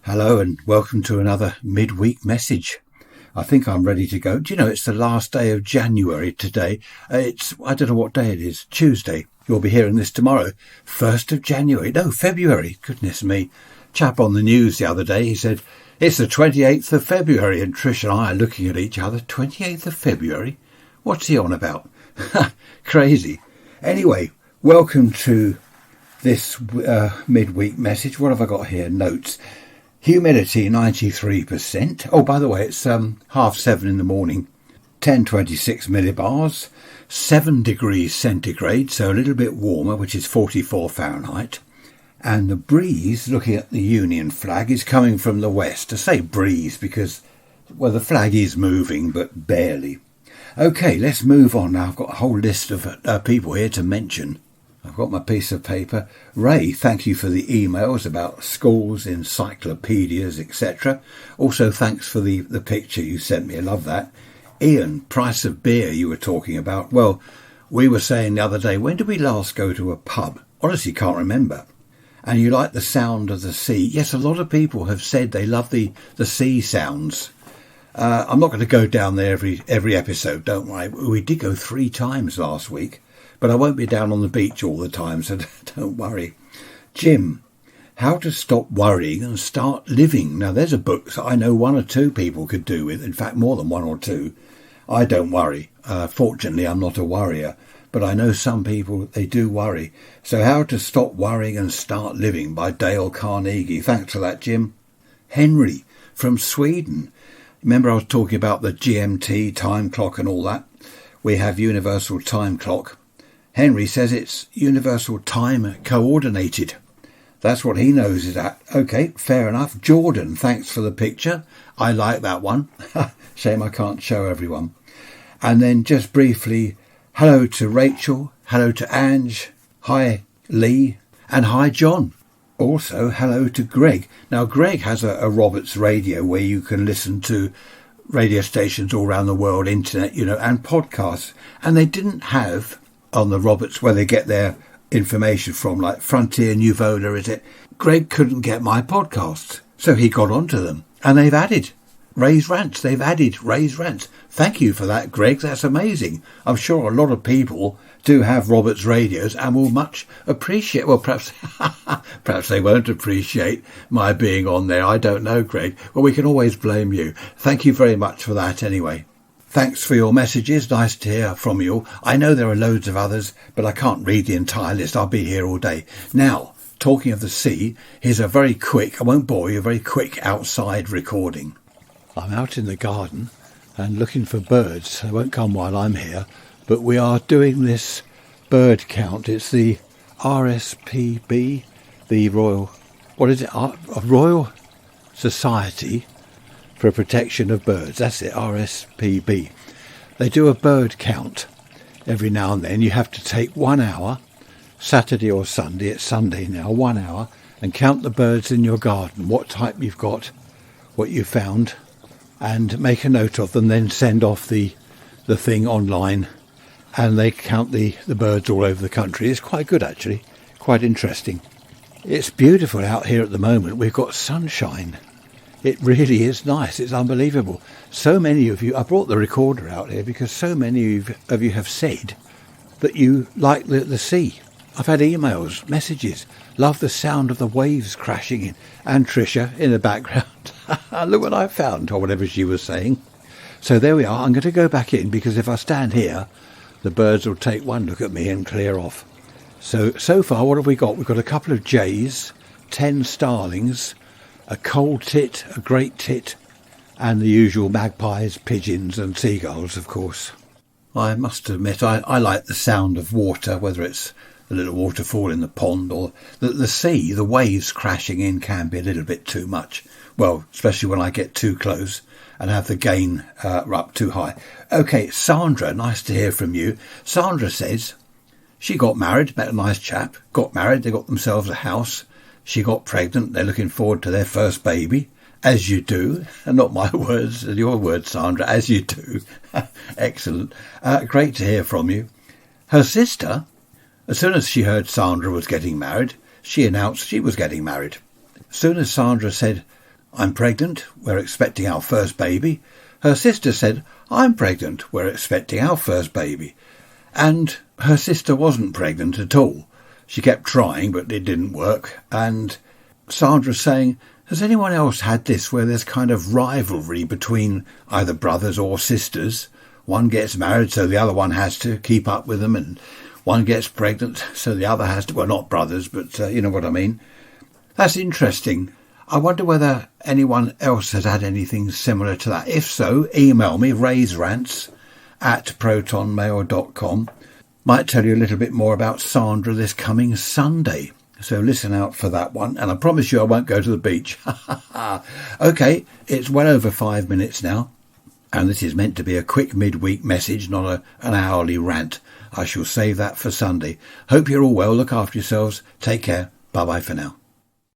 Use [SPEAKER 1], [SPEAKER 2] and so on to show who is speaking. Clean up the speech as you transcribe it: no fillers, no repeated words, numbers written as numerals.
[SPEAKER 1] Hello and welcome to another midweek message. I think I'm ready to go. Do you know it's the last day of January today? I don't know what day it is. Tuesday. You'll be hearing this tomorrow. 1st of January. No, February. Goodness me. Chap on the news the other day, he said, it's the 28th of February. And Trish and I are looking at each other. 28th of February? What's he on about? Crazy. Anyway, welcome to this midweek message. What have I got here? Notes. Humidity 93%. Oh, by the way, it's 7:30 in the morning. 1026 millibars. 7 degrees centigrade, so a little bit warmer, which is 44 Fahrenheit. And the breeze, looking at the Union flag, is coming from the west. I say breeze because, well, the flag is moving, but barely. Okay, let's move on now. I've got a whole list of people here to mention. I've got my piece of paper. Ray, thank you for the emails about schools, encyclopedias, etc. Also, thanks for the picture you sent me. I love that. Ian, price of beer you were talking about. Well, we were saying the other day, when did we last go to a pub? Honestly, can't remember. And you like the sound of the sea. Yes, a lot of people have said they love the sea sounds. I'm not going to go down there every episode, don't worry. We did go 3 times last week. But I won't be down on the beach all the time, so don't worry. Jim, How to Stop Worrying and Start Living. Now, there's a book that I know 1 or 2 people could do with. In fact, more than 1 or 2. I don't worry. Fortunately, I'm not a worrier. But I know some people, they do worry. So How to Stop Worrying and Start Living by Dale Carnegie. Thanks for that, Jim. Henry from Sweden. Remember I was talking about the GMT time clock and all that? We have universal time clock. Henry says it's universal time coordinated. That's what he knows it at. Okay, fair enough. Jordan, thanks for the picture. I like that one. Shame I can't show everyone. And then just briefly, hello to Rachel, hello to Ange, hi Lee, and hi John. Also, hello to Greg. Now, Greg has a Roberts radio where you can listen to radio stations all around the world, internet, and podcasts. And they didn't have on the Roberts where they get their information from, like Frontier, New Vola, is it? Greg couldn't get my podcasts, so he got onto them. And they've added Rants. They've added Rants. Thank you for that, Greg. That's amazing. I'm sure a lot of people do have Roberts radios and will much appreciate, well, perhaps they won't appreciate my being on there. I don't know, Greg. Well, we can always blame you. Thank you very much for that anyway. Thanks for your messages. Nice to hear from you. I know there are loads of others, but I can't read the entire list. I'll be here all day. Now, talking of the sea, here's a very quick, I won't bore you, a very quick outside recording. I'm out in the garden and looking for birds. They won't come while I'm here, but we are doing this bird count. It's the RSPB, the Royal Society for Protection of Birds. That's it, RSPB. They do a bird count every now and then. You have to take 1 hour, Saturday or Sunday, it's Sunday now, 1 hour, and count the birds in your garden, what type you've got, what you found, and make a note of them, then send off the thing online, and they count the birds all over the country. It's quite good, actually, quite interesting. It's beautiful out here at the moment. We've got sunshine. It really is nice. It's unbelievable. So many of you, I brought the recorder out here because so many of you have said that you like the sea. I've had emails, messages, love the sound of the waves crashing in. And Tricia in the background, look what I found, or whatever she was saying. So there we are. I'm going to go back in because if I stand here, the birds will take one look at me and clear off. So far, what have we got? We've got a couple of jays, 10 starlings, a coal tit, a great tit, and the usual magpies, pigeons and seagulls, of course. I must admit, I like the sound of water, whether it's a little waterfall in the pond or the sea. The waves crashing in can be a little bit too much. Well, especially when I get too close and have the gain up too high. Okay, Sandra, nice to hear from you. Sandra says she got married, met a nice chap, got married, they got themselves a house. She got pregnant. They're looking forward to their first baby, as you do. And not my words, your words, Sandra, as you do. Excellent. Great to hear from you. Her sister, as soon as she heard Sandra was getting married, she announced she was getting married. As soon as Sandra said I'm pregnant, we're expecting our first baby. Her sister said, I'm pregnant, we're expecting our first baby. And her sister wasn't pregnant at all. She kept trying, but it didn't work. And Sandra's saying, has anyone else had this where there's kind of rivalry between either brothers or sisters? One gets married, so the other one has to keep up with them, and one gets pregnant, so the other has to, well, not brothers, but you know what I mean. That's interesting. I wonder whether anyone else has had anything similar to that. If so, email me, rants@protonmail.com. Might tell you a little bit more about Sandra this coming Sunday. So listen out for that one. And I promise you I won't go to the beach. OK, it's well over 5 minutes now. And this is meant to be a quick midweek message, not an hourly rant. I shall save that for Sunday. Hope you're all well. Look after yourselves. Take care. Bye-bye for now.